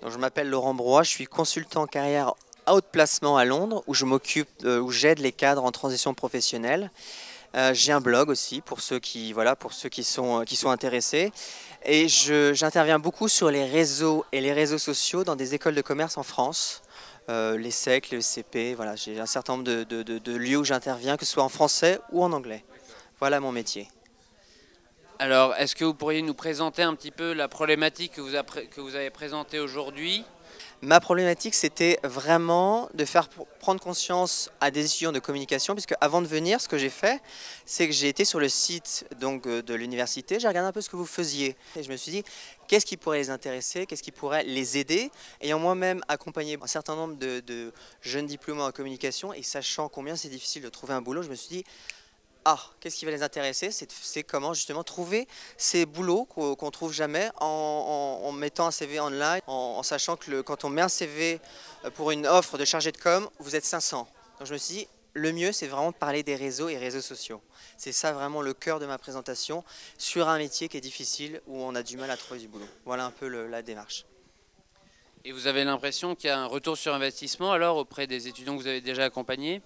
Donc, je m'appelle Laurent Broye, je suis consultant carrière à haut placement à Londres où j'aide les cadres en transition professionnelle. J'ai un blog aussi pour ceux qui sont intéressés. Et j'interviens beaucoup sur les réseaux et les réseaux sociaux dans des écoles de commerce en France. L'ESSEC, le ESCP, voilà, j'ai un certain nombre de lieux où j'interviens, que ce soit en français ou en anglais. Voilà mon métier. Alors, est-ce que vous pourriez nous présenter un petit peu la problématique que vous avez présentée aujourd'hui? Ma problématique, c'était vraiment de faire prendre conscience à des étudiants de communication, puisque avant de venir, ce que j'ai fait, c'est que j'ai été sur le site de l'université, j'ai regardé un peu ce que vous faisiez, et je me suis dit, qu'est-ce qui pourrait les intéresser, qu'est-ce qui pourrait les aider, ayant moi-même accompagné un certain nombre de jeunes diplômés en communication, et sachant combien c'est difficile de trouver un boulot, je me suis dit, ah, qu'est-ce qui va les intéresser? C'est comment justement trouver ces boulots qu'on trouve jamais en mettant un CV online, en sachant que quand on met un CV pour une offre de chargé de com, vous êtes 500. Donc je me suis dit, le mieux c'est vraiment de parler des réseaux et réseaux sociaux. C'est ça vraiment le cœur de ma présentation sur un métier qui est difficile où on a du mal à trouver du boulot. Voilà un peu la démarche. Et vous avez l'impression qu'il y a un retour sur investissement alors auprès des étudiants que vous avez déjà accompagnés?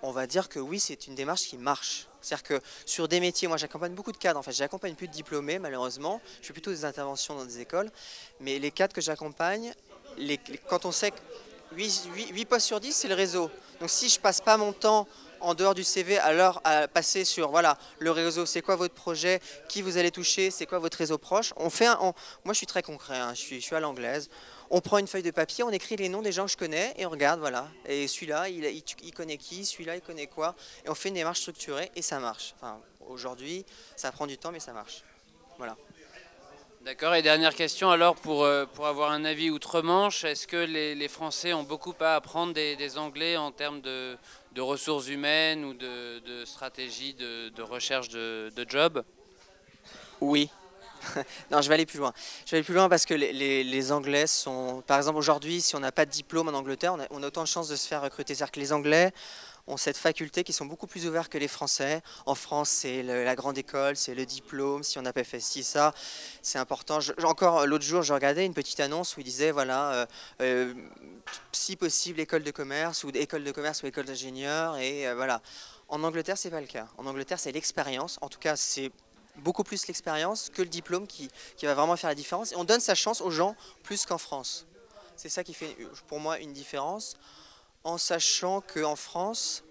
On va dire que oui, c'est une démarche qui marche. C'est-à-dire que sur des métiers, moi j'accompagne beaucoup de cadres, en fait, j'accompagne plus de diplômés malheureusement, je fais plutôt des interventions dans des écoles, mais les cadres que j'accompagne, quand on sait que 8 postes sur 10, c'est le réseau. Donc si je passe pas mon temps en dehors du CV à passer sur voilà, le réseau, c'est quoi votre projet, qui vous allez toucher, c'est quoi votre réseau proche. Moi je suis très concret, hein, je suis à l'anglaise. On prend une feuille de papier, on écrit les noms des gens que je connais et on regarde, voilà. Et celui-là, il connaît qui, celui-là, il connaît quoi. Et on fait une démarche structurée et ça marche. Enfin, aujourd'hui, ça prend du temps, mais ça marche. Voilà. D'accord, et dernière question alors pour avoir un avis outre-Manche, est-ce que les Français ont beaucoup à apprendre des Anglais en termes de ressources humaines ou de stratégie de recherche de job? Oui. Non, je vais aller plus loin. Je vais aller plus loin parce que les Anglais sont... Par exemple, aujourd'hui, si on n'a pas de diplôme en Angleterre, on a autant de chances de se faire recruter. C'est-à-dire que les Anglais ont cette faculté qui sont beaucoup plus ouverts que les Français. En France, c'est la grande école, c'est le diplôme. Si on n'a pas fait ci, ça, c'est important. Encore l'autre jour, je regardais une petite annonce où il disait, voilà, si possible, école de commerce ou école de commerce ou école d'ingénieur. Et voilà. En Angleterre, c'est pas le cas. En Angleterre, c'est l'expérience. En tout cas, c'est beaucoup plus l'expérience que le diplôme qui va vraiment faire la différence. Et on donne sa chance aux gens plus qu'en France. C'est ça qui fait pour moi une différence, en sachant qu'en France,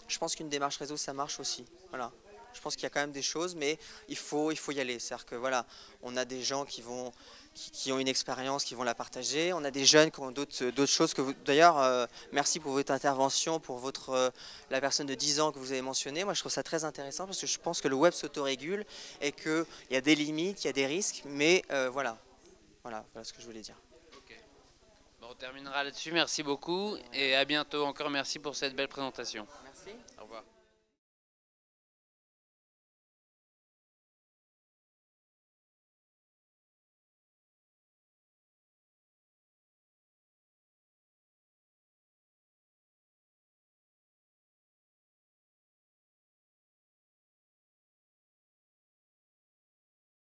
je pense qu'une démarche réseau, ça marche aussi. Voilà. Je pense qu'il y a quand même des choses, mais il faut y aller. C'est-à-dire que voilà, on a des gens qui ont une expérience, qui vont la partager. On a des jeunes qui ont d'autres choses que vous. D'ailleurs, merci pour votre intervention, pour la personne de 10 ans que vous avez mentionnée. Moi, je trouve ça très intéressant parce que je pense que le web s'autorégule et qu'il y a des limites, il y a des risques, mais voilà ce que je voulais dire. Ok. Bon, on terminera là-dessus, merci beaucoup et à bientôt encore, merci pour cette belle présentation. Merci. Au revoir.